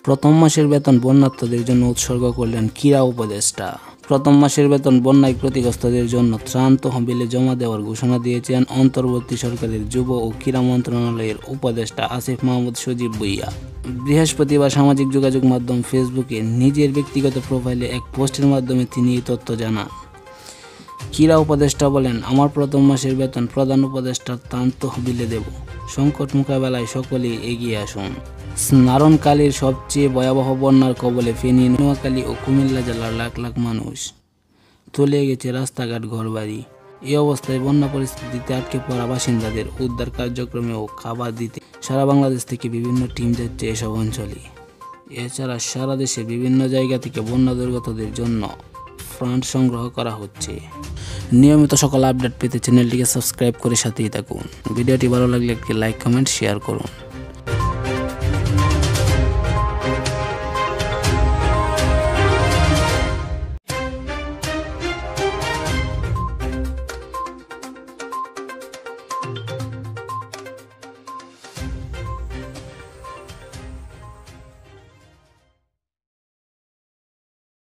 প্রথম মাসের বেতন বন্যার্তদের জন্য উৎসর্গ করলেন ক্রীড়া উপদেষ্টা। প্রথম মাসের বেতন বন্যায় ক্ষতিগ্রস্তদের জন্য ত্রাণ তহবিলে জমা দেওয়ার ঘোষণা দিয়েছেন অন্তর্বর্তী সরকারের যুব ও ক্রীড়া মন্ত্রণালয়ের উপদেষ্টা আসিফ মাহমুদ সজীব ভুঁইয়া। বৃহস্পতিবার সামাজিক যোগাযোগ মাধ্যম ফেসবুকে নিজের ব্যক্তিগত প্রোফাইলে এক পোস্টের মাধ্যমে তিনি এই তথ্য জানান। ক্রীড়া উপদেষ্টা বলেন, আমার প্রথম মাসের বেতন প্রধান উপদেষ্টার ত্রাণ তহবিলে দেব। সংকট মোকাবেলায় সকলেই এগিয়ে আসুন। স্নারণকালীর সবচেয়ে ভয়াবহ বন্যার কবলে ফেনী, নোয়াখালী ও কুমিল্লা জেলার লাখ লাখ মানুষ। তলিয়ে গেছে রাস্তাঘাট, ঘরবাড়ি। এই অবস্থায় বন্যা পরিস্থিতিতে আটকে পড়া বাসিন্দাদের উদ্ধার কার্যক্রমে ও খাবার দিতে সারা বাংলাদেশ থেকে বিভিন্ন টিম যাচ্ছে এসব অঞ্চলে। এছাড়া সারা দেশে বিভিন্ন জায়গা থেকে বন্যা দুর্গতদের জন্য ফান্ড সংগ্রহ করা হচ্ছে। নিয়মিত সকল আপডেট পেতে চ্যানেলটিকে সাবস্ক্রাইব করে সাথেই থাকুন। ভিডিওটি ভালো লাগলে একটি লাইক, কমেন্ট, শেয়ার করুন।